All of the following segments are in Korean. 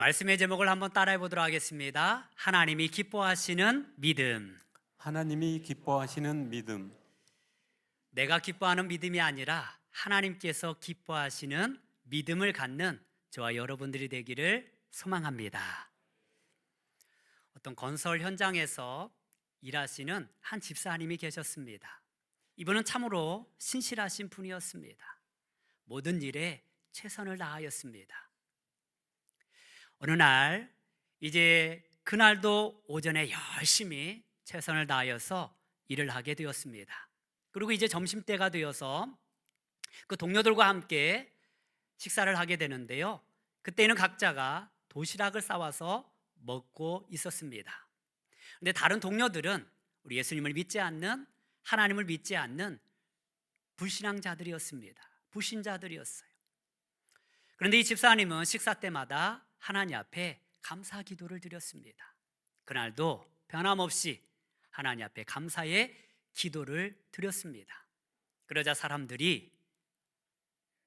말씀의 제목을 한번 따라해 보도록 하겠습니다. 하나님이 기뻐하시는 믿음. 하나님이 기뻐하시는 믿음. 내가 기뻐하는 믿음이 아니라 하나님께서 기뻐하시는 믿음을 갖는 저와 여러분들이 되기를 소망합니다. 어떤 건설 현장에서 일하시는 한 집사님이 계셨습니다. 이분은 참으로 신실하신 분이었습니다. 모든 일에 최선을 다하였습니다. 어느 날 이제 그날도 오전에 열심히 최선을 다하여서 일을 하게 되었습니다. 그리고 이제 점심때가 되어서 그 동료들과 함께 식사를 하게 되는데요, 그때는 각자가 도시락을 싸와서 먹고 있었습니다. 그런데 다른 동료들은 우리 예수님을 믿지 않는, 하나님을 믿지 않는 불신앙자들이었습니다. 불신자들이었어요. 그런데 이 집사님은 식사 때마다 하나님 앞에 감사 기도를 드렸습니다. 그날도 변함없이 하나님 앞에 감사의 기도를 드렸습니다. 그러자 사람들이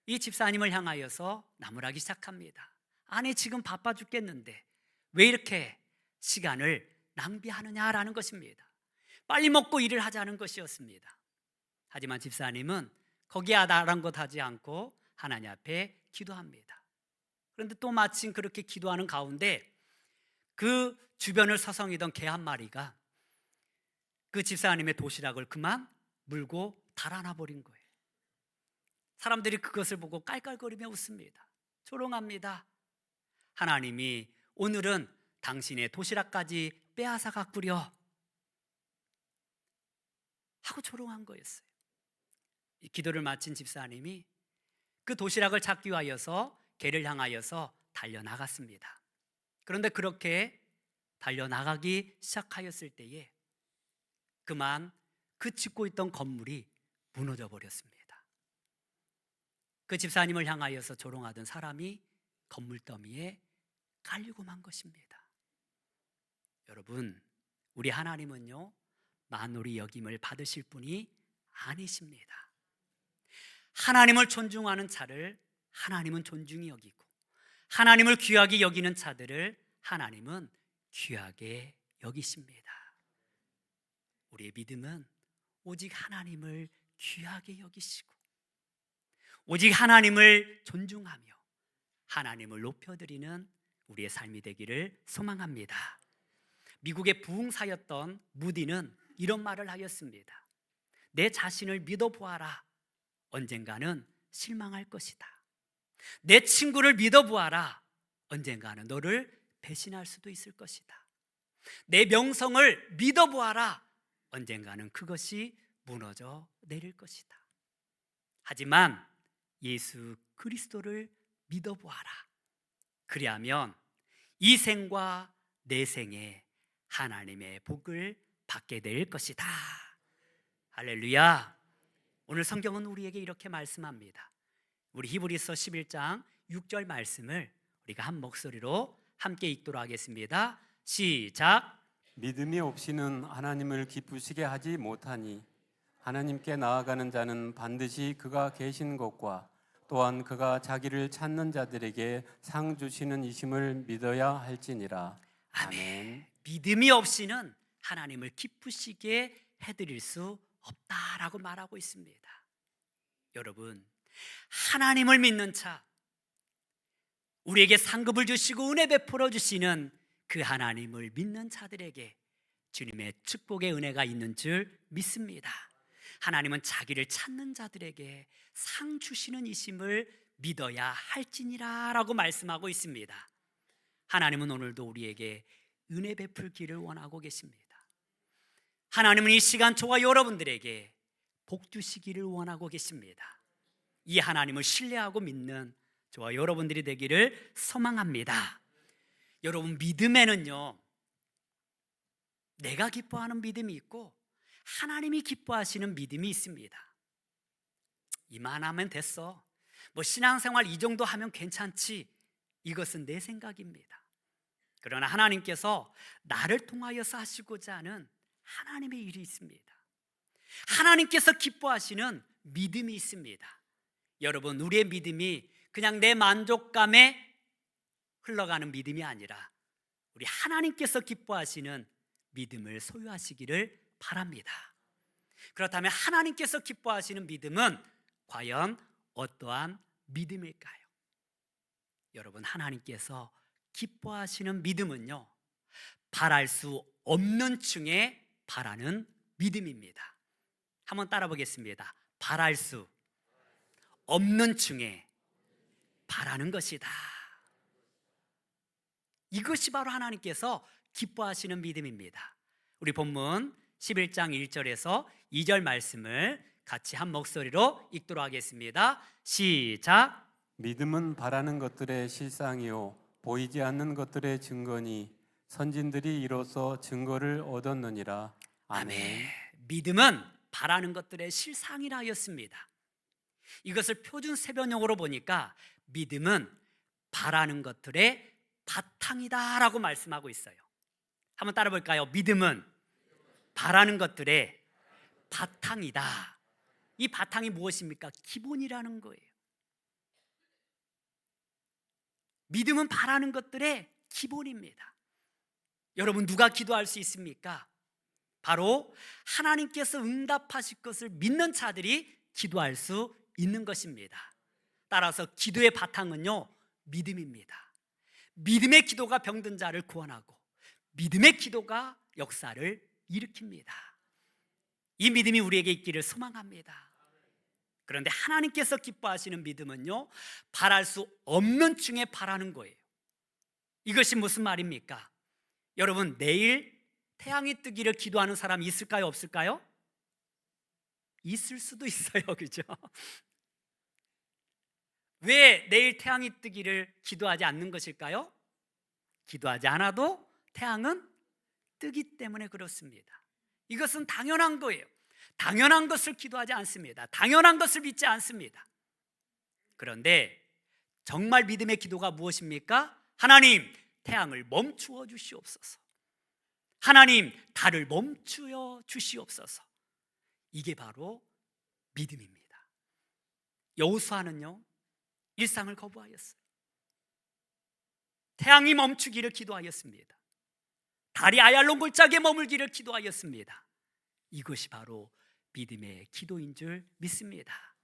이 집사님을 향하여서 나무라기 시작합니다. 아니, 지금 바빠 죽겠는데 왜 이렇게 시간을 낭비하느냐라는 것입니다. 빨리 먹고 일을 하자는 것이었습니다. 하지만 집사님은 거기에 아랑곳하지 않고 하나님 앞에 기도합니다. 그런데 또 마침 그렇게 기도하는 가운데 그 주변을 서성이던 개 한 마리가 그 집사님의 도시락을 그만 물고 달아나 버린 거예요. 사람들이 그것을 보고 깔깔거리며 웃습니다. 조롱합니다. 하나님이 오늘은 당신의 도시락까지 빼앗아 가꾸려 하고 조롱한 거였어요. 이 기도를 마친 집사님이 그 도시락을 찾기 위하여서 개를 향하여서 달려나갔습니다. 그런데 그렇게 달려나가기 시작하였을 때에 그만 그 짓고 있던 건물이 무너져 버렸습니다. 그 집사님을 향하여서 조롱하던 사람이 건물 더미에 깔리고 만 것입니다. 여러분, 우리 하나님은요, 만홀히 여김을 받으실 분이 아니십니다. 하나님을 존중하는 자를 하나님은 존중히 여기고, 하나님을 귀하게 여기는 자들을 하나님은 귀하게 여기십니다. 우리의 믿음은 오직 하나님을 귀하게 여기시고, 오직 하나님을 존중하며 하나님을 높여드리는 우리의 삶이 되기를 소망합니다. 미국의 부흥사였던 무디는 이런 말을 하였습니다. 내 자신을 믿어보아라. 언젠가는 실망할 것이다. 내 친구를 믿어보아라. 언젠가는 너를 배신할 수도 있을 것이다. 내 명성을 믿어보아라. 언젠가는 그것이 무너져 내릴 것이다. 하지만 예수 그리스도를 믿어보아라. 그리하면 이 생과 내 생에 하나님의 복을 받게 될 것이다. 할렐루야. 오늘 성경은 우리에게 이렇게 말씀합니다. 우리 히브리서 11장 6절 말씀을 우리가 한 목소리로 함께 읽도록 하겠습니다. 시작. 믿음이 없이는 하나님을 기쁘시게 하지 못하니 하나님께 나아가는 자는 반드시 그가 계신 것과 또한 그가 자기를 찾는 자들에게 상 주시는 이심을 믿어야 할지니라. 아멘. 믿음이 없이는 하나님을 기쁘시게 해드릴 수 없다라고 말하고 있습니다. 여러분, 하나님을 믿는 자, 우리에게 상급을 주시고 은혜 베풀어 주시는 그 하나님을 믿는 자들에게 주님의 축복의 은혜가 있는 줄 믿습니다. 하나님은 자기를 찾는 자들에게 상 주시는 이심을 믿어야 할지니라 라고 말씀하고 있습니다. 하나님은 오늘도 우리에게 은혜 베풀기를 원하고 계십니다. 하나님은 이 시간 저와 여러분들에게 복 주시기를 원하고 계십니다. 이 하나님을 신뢰하고 믿는 저와 여러분들이 되기를 소망합니다. 여러분, 믿음에는요, 내가 기뻐하는 믿음이 있고 하나님이 기뻐하시는 믿음이 있습니다. 이만하면 됐어, 뭐 신앙생활 이 정도 하면 괜찮지, 이것은 내 생각입니다. 그러나 하나님께서 나를 통하여서 하시고자 하는 하나님의 일이 있습니다. 하나님께서 기뻐하시는 믿음이 있습니다. 여러분, 우리의 믿음이 그냥 내 만족감에 흘러가는 믿음이 아니라 우리 하나님께서 기뻐하시는 믿음을 소유하시기를 바랍니다. 그렇다면 하나님께서 기뻐하시는 믿음은 과연 어떠한 믿음일까요? 여러분, 하나님께서 기뻐하시는 믿음은요, 바랄 수 없는 층에 바라는 믿음입니다. 한번 따라 보겠습니다. 바랄 수 없는 층에 바라는 것이다. 이것이 바로 하나님께서 기뻐하시는 믿음입니다. 우리 본문 11장 1절에서 2절 말씀을 같이 한 목소리로 읽도록 하겠습니다. 시작. 믿음은 바라는 것들의 실상이요 보이지 않는 것들의 증거니 선진들이 이로써 증거를 얻었느니라. 아멘. 믿음은 바라는 것들의 실상이라 하였습니다. 이것을 표준 세변형으로 보니까 믿음은 바라는 것들의 바탕이다라고 말씀하고 있어요. 한번 따라 볼까요? 믿음은 바라는 것들의 바탕이다. 이 바탕이 무엇입니까? 기본이라는 거예요. 믿음은 바라는 것들의 기본입니다. 여러분, 누가 기도할 수 있습니까? 바로 하나님께서 응답하실 것을 믿는 자들이 기도할 수 있는 것입니다. 따라서 기도의 바탕은요, 믿음입니다. 믿음의 기도가 병든 자를 구원하고 믿음의 기도가 역사를 일으킵니다. 이 믿음이 우리에게 있기를 소망합니다. 그런데 하나님께서 기뻐하시는 믿음은요, 바랄 수 없는 층에 바라는 거예요. 이것이 무슨 말입니까? 여러분, 내일 태양이 뜨기를 기도하는 사람이 있을까요? 없을까요? 있을 수도 있어요. 그죠? 왜 내일 태양이 뜨기를 기도하지 않는 것일까요? 기도하지 않아도 태양은 뜨기 때문에 그렇습니다. 이것은 당연한 거예요. 당연한 것을 기도하지 않습니다. 당연한 것을 믿지 않습니다. 그런데 정말 믿음의 기도가 무엇입니까? 하나님, 태양을 멈추어 주시옵소서. 하나님, 달을 멈추어 주시옵소서. 이게 바로 믿음입니다. 여호수아는요, 일상을 거부하였어요. 태양이 멈추기를 기도하였습니다. 달이 아얄론 골짜기에 머물기를 기도하였습니다. 이것이 바로 믿음의 기도인 줄 믿습니다.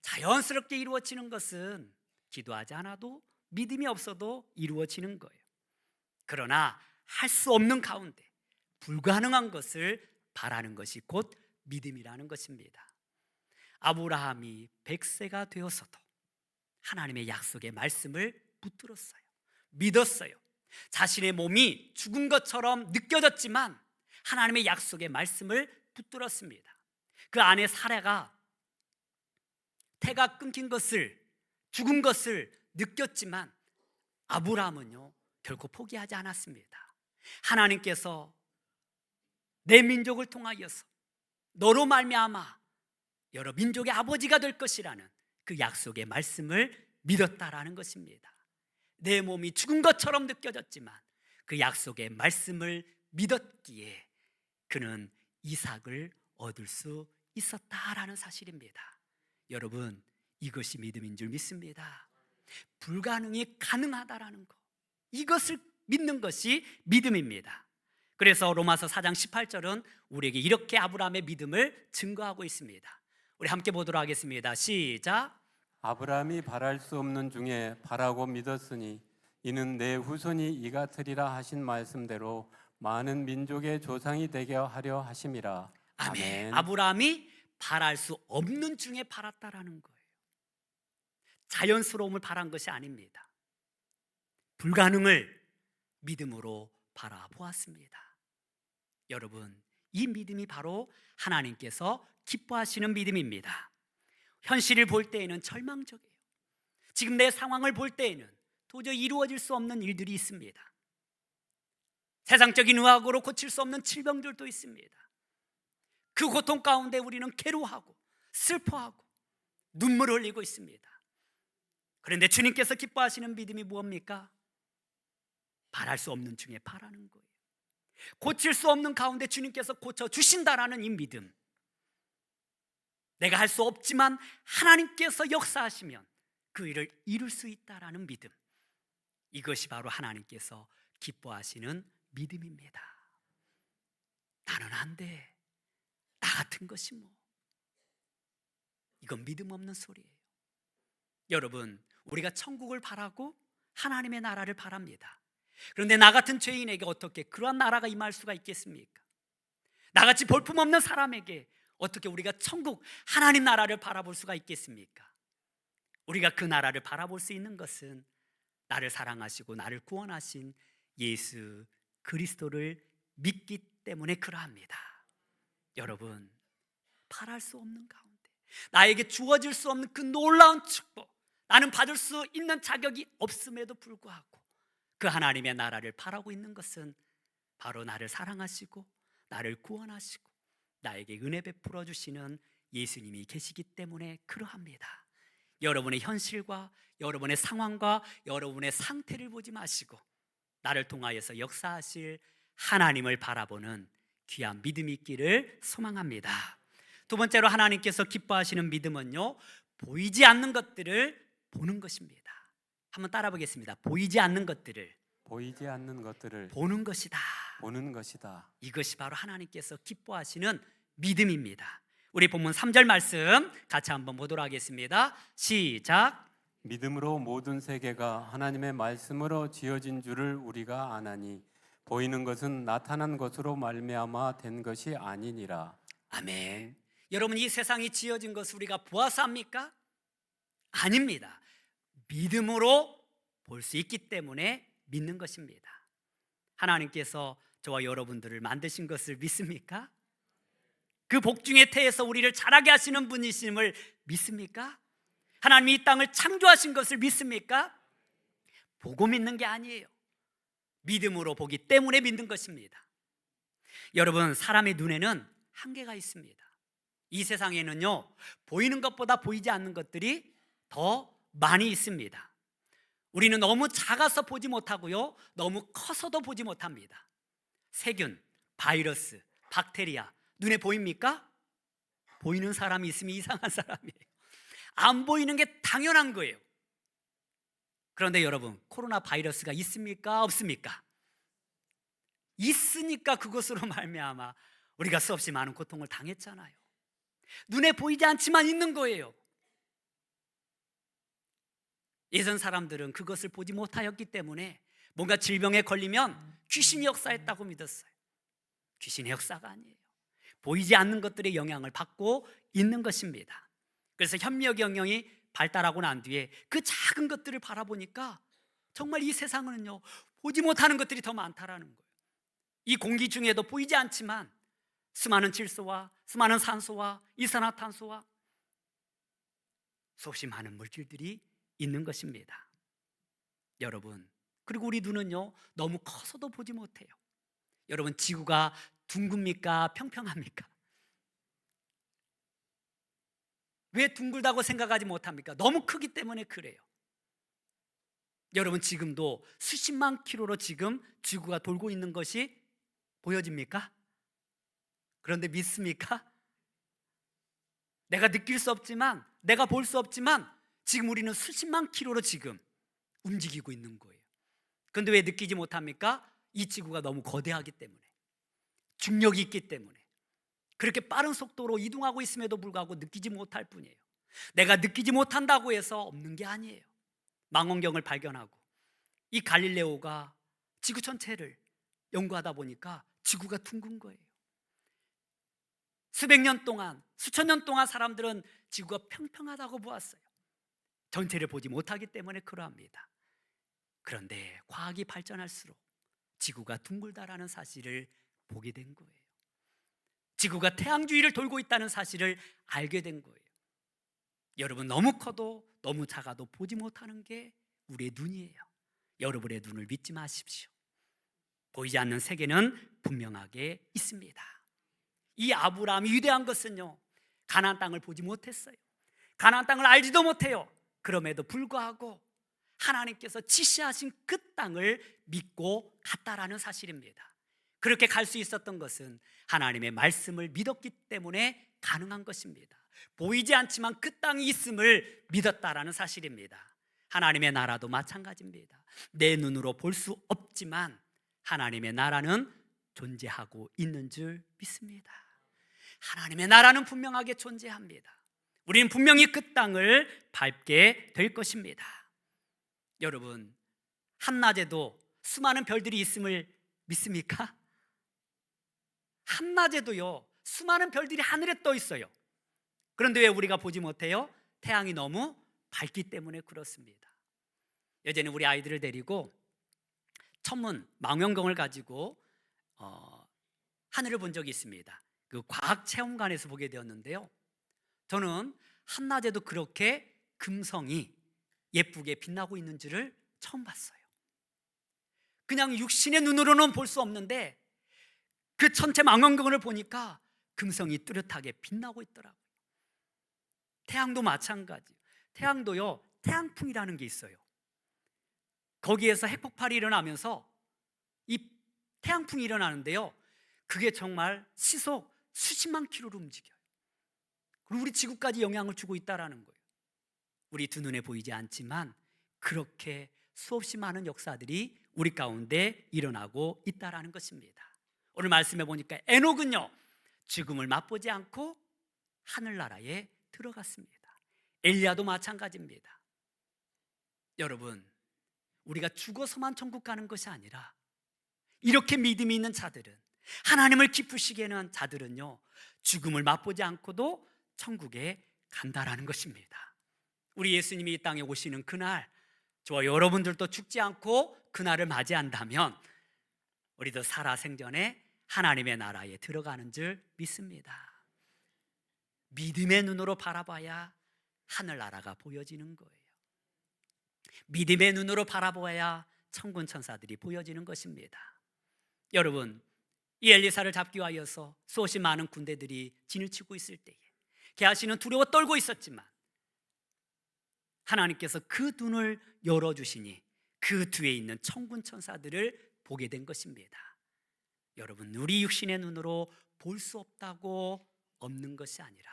자연스럽게 이루어지는 것은 기도하지 않아도 믿음이 없어도 이루어지는 거예요. 그러나 할 수 없는 가운데 불가능한 것을 바라는 것이 곧 믿음이라는 것입니다. 아브라함이 100세가 되어서도 하나님의 약속의 말씀을 붙들었어요. 믿었어요. 자신의 몸이 죽은 것처럼 느껴졌지만 하나님의 약속의 말씀을 붙들었습니다. 그 아내 사라가 태가 끊긴 것을, 죽은 것을 느꼈지만 아브라함은요, 결코 포기하지 않았습니다. 하나님께서 내 민족을 통하여서 너로 말미암아 여러 민족의 아버지가 될 것이라는 그 약속의 말씀을 믿었다라는 것입니다. 내 몸이 죽은 것처럼 느껴졌지만 그 약속의 말씀을 믿었기에 그는 이삭을 얻을 수 있었다라는 사실입니다. 여러분, 이것이 믿음인 줄 믿습니다. 불가능이 가능하다라는 것, 이것을 믿는 것이 믿음입니다. 그래서 로마서 4장 18절은 우리에게 이렇게 아브라함의 믿음을 증거하고 있습니다. 우리 함께 보도록 하겠습니다. 시작. 아브라함이 바랄 수 없는 중에 바라고 믿었으니 이는 내 후손이 이 같으리라 하신 말씀대로 많은 민족의 조상이 되게 하려 하심이라. 아멘. 아브라함이 바랄 수 없는 중에 바랐다라는 거예요. 자연스러움을 바란 것이 아닙니다. 불가능을 믿음으로 바라보았습니다. 여러분, 이 믿음이 바로 하나님께서 기뻐하시는 믿음입니다. 현실을 볼 때에는 절망적이에요. 지금 내 상황을 볼 때에는 도저히 이루어질 수 없는 일들이 있습니다. 세상적인 의학으로 고칠 수 없는 질병들도 있습니다. 그 고통 가운데 우리는 괴로워하고 슬퍼하고 눈물을 흘리고 있습니다. 그런데 주님께서 기뻐하시는 믿음이 무엇입니까? 바랄 수 없는 중에 바라는 거예요. 고칠 수 없는 가운데 주님께서 고쳐주신다라는 이 믿음, 내가 할 수 없지만 하나님께서 역사하시면 그 일을 이룰 수 있다라는 믿음, 이것이 바로 하나님께서 기뻐하시는 믿음입니다. 나는 안 돼, 나 같은 것이 뭐, 이건 믿음 없는 소리예요. 여러분, 우리가 천국을 바라고 하나님의 나라를 바랍니다. 그런데 나 같은 죄인에게 어떻게 그러한 나라가 임할 수가 있겠습니까? 나같이 볼품없는 사람에게 어떻게 우리가 천국 하나님 나라를 바라볼 수가 있겠습니까? 우리가 그 나라를 바라볼 수 있는 것은 나를 사랑하시고 나를 구원하신 예수 그리스도를 믿기 때문에 그러합니다. 여러분, 바랄 수 없는 가운데 나에게 주어질 수 없는 그 놀라운 축복, 나는 받을 수 있는 자격이 없음에도 불구하고 그 하나님의 나라를 바라고 있는 것은 바로 나를 사랑하시고 나를 구원하시고 나에게 은혜 베풀어 주시는 예수님이 계시기 때문에 그러합니다. 여러분의 현실과 여러분의 상황과 여러분의 상태를 보지 마시고 나를 통하여서 역사하실 하나님을 바라보는 귀한 믿음이 있기를 소망합니다. 두 번째로 하나님께서 기뻐하시는 믿음은요, 보이지 않는 것들을 보는 것입니다. 한번 따라 보겠습니다. 보이지 않는 것들을 보는 것이다. 보는 것이다. 이것이 바로 하나님께서 기뻐하시는 믿음입니다. 우리 본문 3절 말씀 같이 한번 보도록 하겠습니다. 시작. 믿음으로 모든 세계가 하나님의 말씀으로 지어진 줄을 우리가 아나니 보이는 것은 나타난 것으로 말미암아 된 것이 아니니라. 아멘. 여러분, 이 세상이 지어진 것을 우리가 보아서 합니까? 아닙니다. 믿음으로 볼 수 있기 때문에 믿는 것입니다. 하나님께서 저와 여러분들을 만드신 것을 믿습니까? 그 복중의 태에서 우리를 자라게 하시는 분이심을 믿습니까? 하나님이 이 땅을 창조하신 것을 믿습니까? 보고 믿는 게 아니에요. 믿음으로 보기 때문에 믿는 것입니다. 여러분, 사람의 눈에는 한계가 있습니다. 이 세상에는요, 보이는 것보다 보이지 않는 것들이 더 많이 있습니다. 우리는 너무 작아서 보지 못하고요, 너무 커서도 보지 못합니다. 세균, 바이러스, 박테리아 눈에 보입니까? 보이는 사람이 있으면 이상한 사람이에요. 안 보이는 게 당연한 거예요. 그런데 여러분, 코로나 바이러스가 있습니까? 없습니까? 있으니까 그것으로 말미암아 우리가 수없이 많은 고통을 당했잖아요. 눈에 보이지 않지만 있는 거예요. 예전 사람들은 그것을 보지 못하였기 때문에 뭔가 질병에 걸리면 귀신이 역사했다고 믿었어요. 귀신의 역사가 아니에요. 보이지 않는 것들의 영향을 받고 있는 것입니다. 그래서 현미경 영역이 발달하고 난 뒤에 그 작은 것들을 바라보니까 정말 이 세상은요, 보지 못하는 것들이 더 많다라는 거예요. 이 공기 중에도 보이지 않지만 수많은 질소와 수많은 산소와 이산화탄소와 수없이 많은 물질들이 있는 것입니다. 여러분, 그리고 우리 눈은요, 너무 커서도 보지 못해요. 여러분, 지구가 둥굽니까? 평평합니까? 왜 둥글다고 생각하지 못합니까? 너무 크기 때문에 그래요. 여러분, 지금도 수십만 킬로로 지금 지구가 돌고 있는 것이 보여집니까? 그런데 믿습니까? 내가 느낄 수 없지만, 내가 볼 수 없지만 지금 우리는 수십만 킬로로 지금 움직이고 있는 거예요. 그런데 왜 느끼지 못합니까? 이 지구가 너무 거대하기 때문에, 중력이 있기 때문에 그렇게 빠른 속도로 이동하고 있음에도 불구하고 느끼지 못할 뿐이에요. 내가 느끼지 못한다고 해서 없는 게 아니에요. 망원경을 발견하고 이 갈릴레오가 지구 전체를 연구하다 보니까 지구가 둥근 거예요. 수백 년 동안, 수천 년 동안 사람들은 지구가 평평하다고 보았어요. 전체를 보지 못하기 때문에 그러합니다. 그런데 과학이 발전할수록 지구가 둥글다라는 사실을 보게 된 거예요. 지구가 태양 주위를 돌고 있다는 사실을 알게 된 거예요. 여러분, 너무 커도 너무 작아도 보지 못하는 게 우리의 눈이에요. 여러분의 눈을 믿지 마십시오. 보이지 않는 세계는 분명하게 있습니다. 이 아브라함이 위대한 것은요, 가나안 땅을 보지 못했어요. 가나안 땅을 알지도 못해요. 그럼에도 불구하고 하나님께서 지시하신 그 땅을 믿고 갔다라는 사실입니다. 그렇게 갈 수 있었던 것은 하나님의 말씀을 믿었기 때문에 가능한 것입니다. 보이지 않지만 그 땅이 있음을 믿었다라는 사실입니다. 하나님의 나라도 마찬가지입니다. 내 눈으로 볼 수 없지만 하나님의 나라는 존재하고 있는 줄 믿습니다. 하나님의 나라는 분명하게 존재합니다. 우리는 분명히 그 땅을 밟게 될 것입니다. 여러분, 한낮에도 수많은 별들이 있음을 믿습니까? 한낮에도요, 수많은 별들이 하늘에 떠 있어요. 그런데 왜 우리가 보지 못해요? 태양이 너무 밝기 때문에 그렇습니다. 예전에 우리 아이들을 데리고 천문 망원경을 가지고 하늘을 본 적이 있습니다. 그 과학 체험관에서 보게 되었는데요, 저는 한낮에도 그렇게 금성이 예쁘게 빛나고 있는 줄을 처음 봤어요. 그냥 육신의 눈으로는 볼 수 없는데 그 천체 망원경을 보니까 금성이 뚜렷하게 빛나고 있더라고요. 태양도 마찬가지. 태양도요, 태양풍이라는 게 있어요. 거기에서 핵폭발이 일어나면서 이 태양풍이 일어나는데요, 그게 정말 시속 수십만 킬로로 움직여요. 그리고 우리 지구까지 영향을 주고 있다는 거예요. 우리 두 눈에 보이지 않지만 그렇게 수없이 많은 역사들이 우리 가운데 일어나고 있다는 것입니다. 오늘 말씀해 보니까 에녹은요, 죽음을 맛보지 않고 하늘나라에 들어갔습니다. 엘리야도 마찬가지입니다. 여러분, 우리가 죽어서만 천국 가는 것이 아니라 이렇게 믿음이 있는 자들은, 하나님을 기쁘시게 하는 자들은요, 죽음을 맛보지 않고도 천국에 간다라는 것입니다. 우리 예수님이 이 땅에 오시는 그날, 저와 여러분들도 죽지 않고 그날을 맞이한다면 우리도 살아생전에 하나님의 나라에 들어가는 줄 믿습니다. 믿음의 눈으로 바라봐야 하늘나라가 보여지는 거예요. 믿음의 눈으로 바라보아야 천군 천사들이 보여지는 것입니다. 여러분, 이 엘리사를 잡기 위하여서 수없이 많은 군대들이 진을 치고 있을 때에 게하시는 두려워 떨고 있었지만 하나님께서 그 눈을 열어주시니 그 뒤에 있는 천군 천사들을 보게 된 것입니다. 여러분, 우리 육신의 눈으로 볼 수 없다고 없는 것이 아니라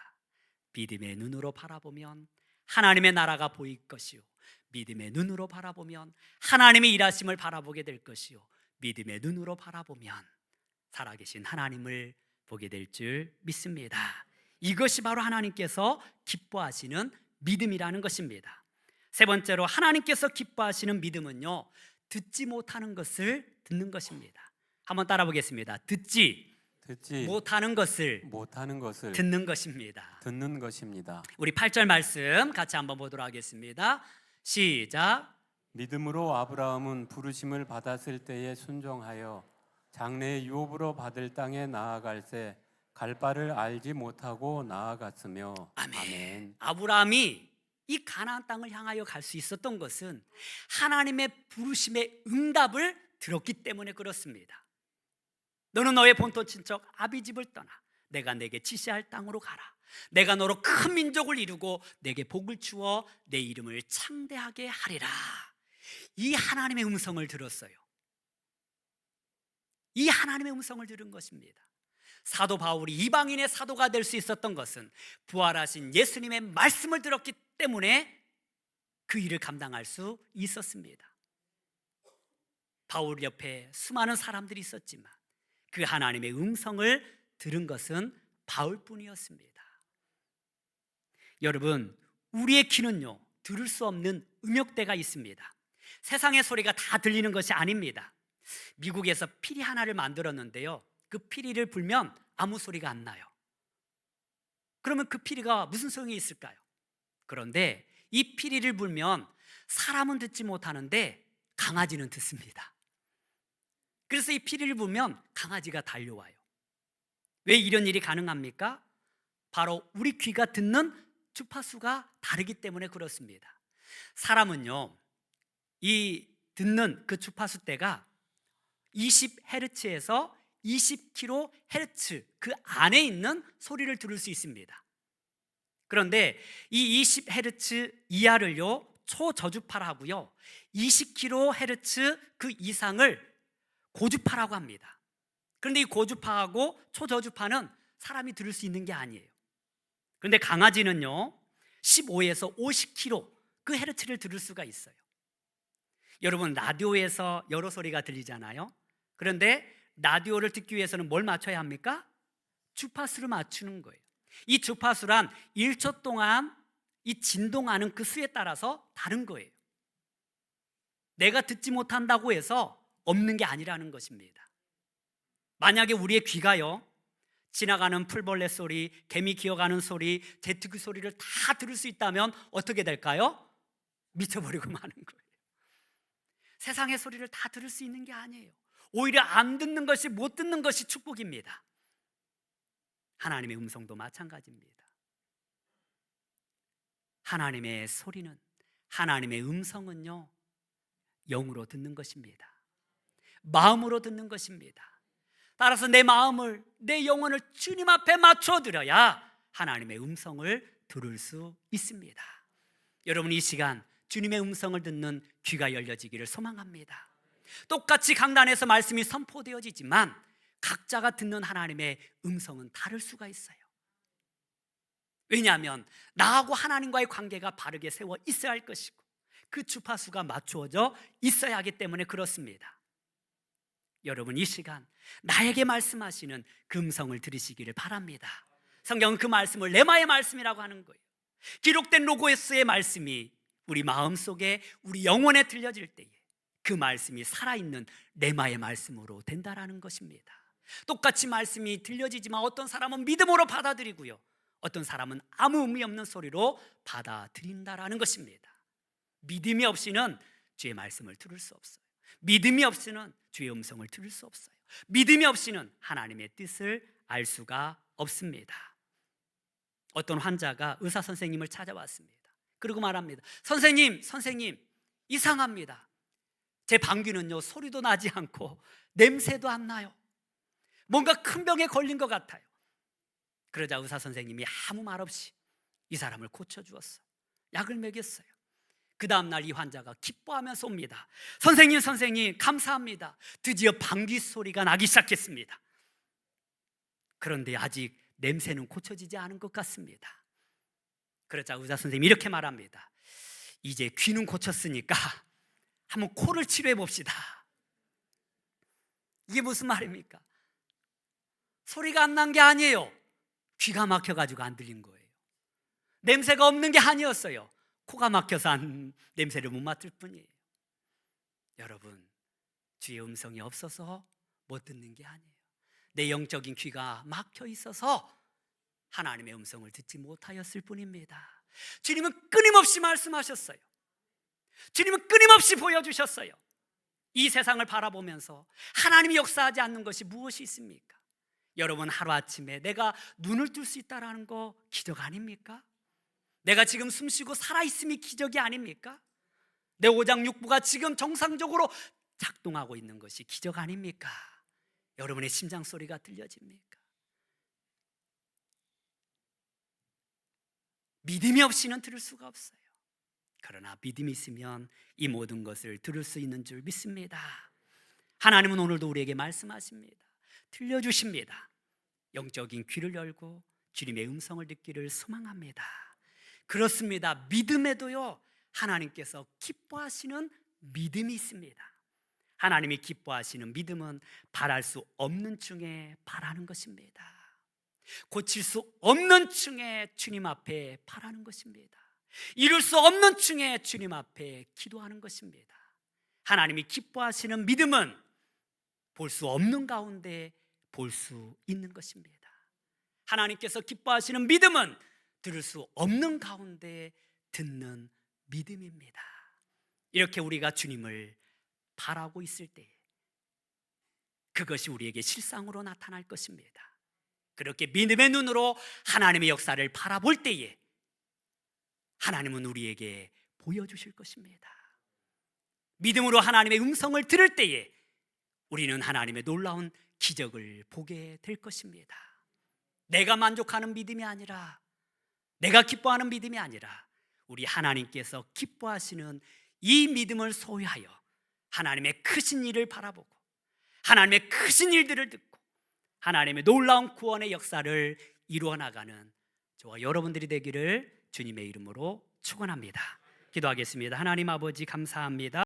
믿음의 눈으로 바라보면 하나님의 나라가 보일 것이요, 믿음의 눈으로 바라보면 하나님의 일하심을 바라보게 될 것이요, 믿음의 눈으로 바라보면 살아계신 하나님을 보게 될 줄 믿습니다. 이것이 바로 하나님께서 기뻐하시는 믿음이라는 것입니다. 세 번째로, 하나님께서 기뻐하시는 믿음은요, 듣지 못하는 것을 듣는 것입니다. 한번 따라 보겠습니다. 듣지 못하는 것을 듣는 것입니다. 듣는 것입니다. 우리 8절 말씀 같이 한번 보도록 하겠습니다. 시작. 믿음으로 아브라함은 부르심을 받았을 때에 순종하여 장래의 유업으로 받을 땅에 나아갈새 갈 바를 알지 못하고 나아갔으며. 아멘. 아브라함이 이 가나안 땅을 향하여 갈 수 있었던 것은 하나님의 부르심의 응답을 들었기 때문에 그렇습니다. 너는 너의 본토 친척 아비 집을 떠나 내가 내게 지시할 땅으로 가라. 내가 너로 큰 민족을 이루고 내게 복을 주어 내 이름을 창대하게 하리라. 이 하나님의 음성을 들었어요. 이 하나님의 음성을 들은 것입니다. 사도 바울이 이방인의 사도가 될 수 있었던 것은 부활하신 예수님의 말씀을 들었기 때문에 그 일을 감당할 수 있었습니다. 바울 옆에 수많은 사람들이 있었지만 그 하나님의 음성을 들은 것은 바울뿐이었습니다. 여러분, 우리의 귀는요, 들을 수 없는 음역대가 있습니다. 세상의 소리가 다 들리는 것이 아닙니다. 미국에서 피리 하나를 만들었는데요, 그 피리를 불면 아무 소리가 안 나요. 그러면 그 피리가 무슨 소용이 있을까요? 그런데 이 피리를 불면 사람은 듣지 못하는데 강아지는 듣습니다. 그래서 이 피리를 불면 강아지가 달려와요. 왜 이런 일이 가능합니까? 바로 우리 귀가 듣는 주파수가 다르기 때문에 그렇습니다. 사람은요, 이 듣는 그 주파수대가 20Hz에서 20kHz 그 안에 있는 소리를 들을 수 있습니다. 그런데 이 20Hz 이하를요, 초저주파라고요, 20kHz 그 이상을 고주파라고 합니다. 그런데 이 고주파하고 초저주파는 사람이 들을 수 있는 게 아니에요. 그런데 강아지는요, 15에서 50kHz 그 헤르츠를 들을 수가 있어요. 여러분, 라디오에서 여러 소리가 들리잖아요. 그런데 라디오를 듣기 위해서는 뭘 맞춰야 합니까? 주파수를 맞추는 거예요. 이 주파수란 1초 동안 이 진동하는 그 수에 따라서 다른 거예요. 내가 듣지 못한다고 해서 없는 게 아니라는 것입니다. 만약에 우리의 귀가요, 지나가는 풀벌레 소리, 개미 기어가는 소리, 제트기 소리를 다 들을 수 있다면 어떻게 될까요? 미쳐버리고 마는 거예요. 세상의 소리를 다 들을 수 있는 게 아니에요. 오히려 안 듣는 것이, 못 듣는 것이 축복입니다. 하나님의 음성도 마찬가지입니다. 하나님의 소리는, 하나님의 음성은요, 영으로 듣는 것입니다. 마음으로 듣는 것입니다. 따라서 내 마음을, 내 영혼을 주님 앞에 맞춰드려야 하나님의 음성을 들을 수 있습니다. 여러분, 이 시간 주님의 음성을 듣는 귀가 열려지기를 소망합니다. 똑같이 강단에서 말씀이 선포되어지지만 각자가 듣는 하나님의 음성은 다를 수가 있어요. 왜냐하면 나하고 하나님과의 관계가 바르게 세워 있어야 할 것이고 그 주파수가 맞추어져 있어야 하기 때문에 그렇습니다. 여러분, 이 시간 나에게 말씀하시는 그 음성을 들으시기를 바랍니다. 성경은 그 말씀을 레마의 말씀이라고 하는 거예요. 기록된 로고스의 말씀이 우리 마음속에, 우리 영혼에 들려질 때에 그 말씀이 살아있는 레마의 말씀으로 된다라는 것입니다. 똑같이 말씀이 들려지지만 어떤 사람은 믿음으로 받아들이고요, 어떤 사람은 아무 의미 없는 소리로 받아들인다라는 것입니다. 믿음이 없이는 주의 말씀을 들을 수 없어요. 믿음이 없이는 주의 음성을 들을 수 없어요. 믿음이 없이는 하나님의 뜻을 알 수가 없습니다. 어떤 환자가 의사 선생님을 찾아왔습니다. 그리고 말합니다. 선생님, 이상합니다. 제 방귀는요, 소리도 나지 않고 냄새도 안 나요. 뭔가 큰 병에 걸린 것 같아요. 그러자 의사 선생님이 아무 말 없이 이 사람을 고쳐주었어요. 약을 먹였어요. 그 다음날 이 환자가 기뻐하면서 옵니다. 선생님, 감사합니다. 드디어 방귀 소리가 나기 시작했습니다. 그런데 아직 냄새는 고쳐지지 않은 것 같습니다. 그러자 의사 선생님이 이렇게 말합니다. 이제 귀는 고쳤으니까 한번 코를 치료해 봅시다. 이게 무슨 말입니까? 소리가 안 난 게 아니에요. 귀가 막혀가지고 안 들린 거예요. 냄새가 없는 게 아니었어요. 코가 막혀서 냄새를 못 맡을 뿐이에요. 여러분, 주의 음성이 없어서 못 듣는 게 아니에요. 내 영적인 귀가 막혀 있어서 하나님의 음성을 듣지 못하였을 뿐입니다. 주님은 끊임없이 말씀하셨어요. 주님은 끊임없이 보여주셨어요. 이 세상을 바라보면서 하나님이 역사하지 않는 것이 무엇이 있습니까? 여러분, 하루아침에 내가 눈을 뜰 수 있다는 거 기적 아닙니까? 내가 지금 숨쉬고 살아있음이 기적이 아닙니까? 내 오장육부가 지금 정상적으로 작동하고 있는 것이 기적 아닙니까? 여러분의 심장 소리가 들려집니까? 믿음이 없이는 들을 수가 없어요. 그러나 믿음이 있으면 이 모든 것을 들을 수 있는 줄 믿습니다. 하나님은 오늘도 우리에게 말씀하십니다. 들려주십니다. 영적인 귀를 열고 주님의 음성을 듣기를 소망합니다. 그렇습니다. 믿음에도요, 하나님께서 기뻐하시는 믿음이 있습니다. 하나님이 기뻐하시는 믿음은 바랄 수 없는 중에 바라는 것입니다. 고칠 수 없는 중에 주님 앞에 바라는 것입니다. 이룰 수 없는 중에 주님 앞에 기도하는 것입니다. 하나님이 기뻐하시는 믿음은 볼 수 없는 가운데 볼 수 있는 것입니다. 하나님께서 기뻐하시는 믿음은 들을 수 없는 가운데 듣는 믿음입니다. 이렇게 우리가 주님을 바라고 있을 때 그것이 우리에게 실상으로 나타날 것입니다. 그렇게 믿음의 눈으로 하나님의 역사를 바라볼 때에 하나님은 우리에게 보여주실 것입니다. 믿음으로 하나님의 음성을 들을 때에 우리는 하나님의 놀라운 기적을 보게 될 것입니다. 내가 만족하는 믿음이 아니라, 내가 기뻐하는 믿음이 아니라 우리 하나님께서 기뻐하시는 이 믿음을 소유하여 하나님의 크신 일을 바라보고 하나님의 크신 일들을 듣고 하나님의 놀라운 구원의 역사를 이루어 나가는 저와 여러분들이 되기를 주님의 이름으로 축원합니다. 기도하겠습니다. 하나님 아버지, 감사합니다.